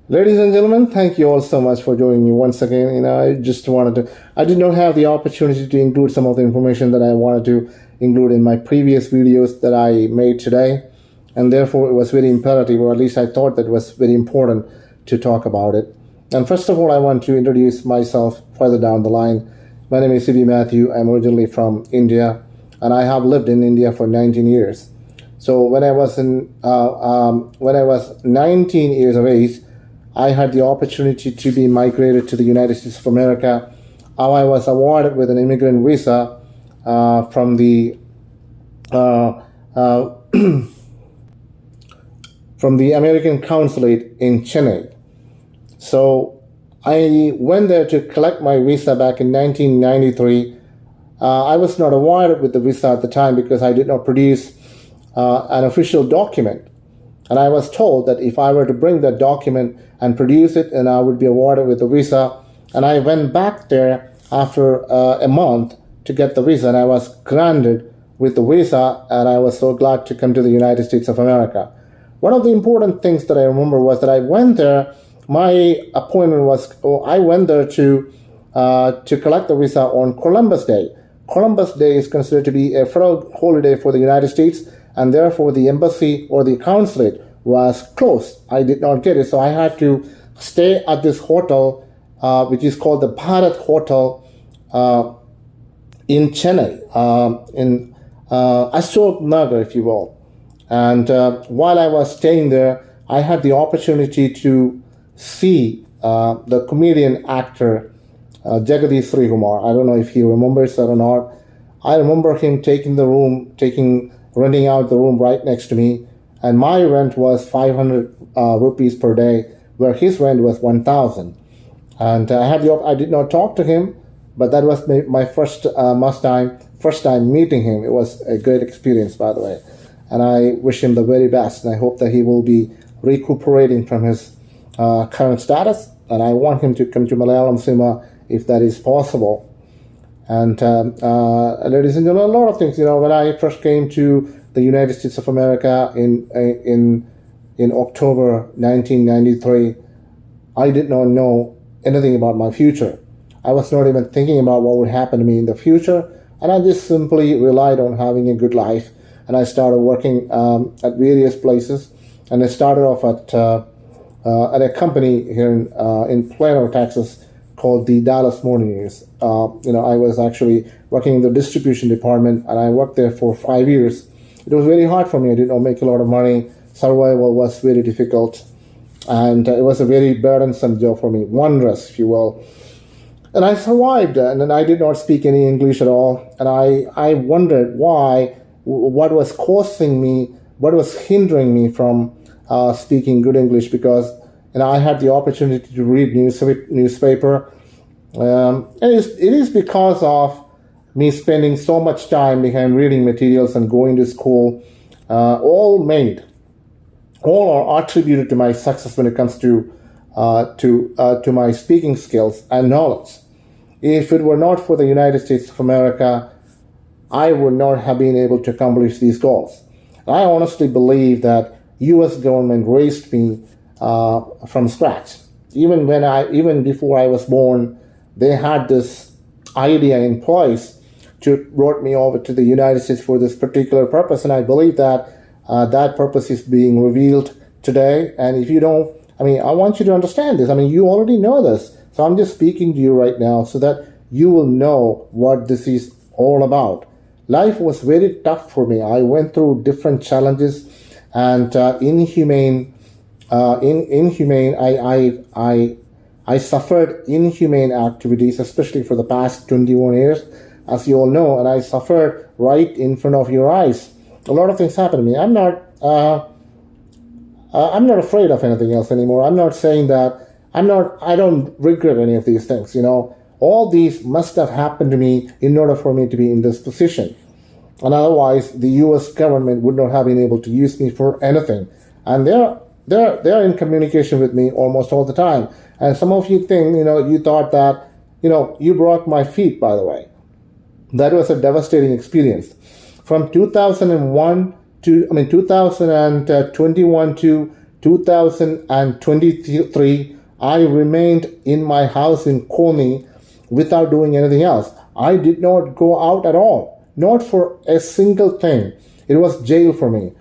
Ladies and gentlemen, thank you all so much for joining me once again. I did not have the opportunity to include some of the information that I wanted to include in my previous videos that I made today. And therefore, it was very imperative, or at least I thought that it was very important to talk about it. And first of all, I want to introduce myself further down the line. My name is C.B. Matthew. I'm originally from India, and I have lived in India for 19 years. So when I was 19 years of age, I had the opportunity to be migrated to the United States of America. I was awarded with an immigrant visa from the uh, uh, from the American consulate in Chennai. So I went there to collect my visa back in 1993. I was not awarded with the visa at the time because I did not produce an official document. And I was told that if I were to bring that document and produce it, and I would be awarded with the visa. And I went back there after a month to get the visa, and I was granted with the visa, and I was so glad to come to the United States of America. One of the important things that I remember was that I went there. My appointment was, I went there to collect the visa on Columbus Day. Columbus Day is considered to be a federal holiday for the United States, and therefore the embassy or the consulate was closed. I did not get it, so I had to stay at this hotel, which is called the Bharat Hotel in Chennai, in Ashok Nagar, if you will. And while I was staying there, I had the opportunity to see the comedian actor Jagadish Srikumar. I don't know if he remembers that or not. I remember him renting out the room right next to me, and my rent was 500 rupees per day, where his rent was 1,000. And I did not talk to him, but that was my first time meeting him. It was a great experience, by the way, and I wish him the very best. And I hope that he will be recuperating from his current status. And I want him to come to Malayalam cinema if that is possible. And ladies and gentlemen, a lot of things. When I first came to the United States of America in October 1993, I did not know anything about my future. I was not even thinking about what would happen to me in the future, and I just simply relied on having a good life. And I started working at various places, and I started off at a company here in Plano, Texas, called the Dallas Morning News. I was actually working in the distribution department, and I worked there for 5 years. It was very hard for me. I did not make a lot of money. Survival was very difficult, and it was a very burdensome job for me, wondrous, if you will. And I survived, and then I did not speak any English at all, and I wondered what was causing me, what was hindering me from speaking good English, because I had the opportunity to read newspaper. It is because of me spending so much time behind reading materials and going to school, all are attributed to my success when it comes to my speaking skills and knowledge. If it were not for the United States of America, I would not have been able to accomplish these goals. I honestly believe that U.S. government raised me from scratch. Even before I was born, they had this idea in place to brought me over to the United States for this particular purpose, and I believe that that purpose is being revealed today. And if you don't, I want you to understand this. You already know this, so I'm just speaking to you right now so that you will know what this is all about. Life was very tough for me. I went through different challenges and I suffered inhumane activities, especially for the past 21 years, as you all know, and I suffered right in front of your eyes. A lot of things happened to me. I'm not afraid of anything else anymore. I'm not saying that I don't regret any of these things. All these must have happened to me in order for me to be in this position. And otherwise, the U.S. government would not have been able to use me for anything. And they're in communication with me almost all the time. And some of you think, you thought that, you broke my feet, by the way. That was a devastating experience. From 2021 to 2021 to 2023, I remained in my house in Koni without doing anything else. I did not go out at all, not for a single thing. It was jail for me.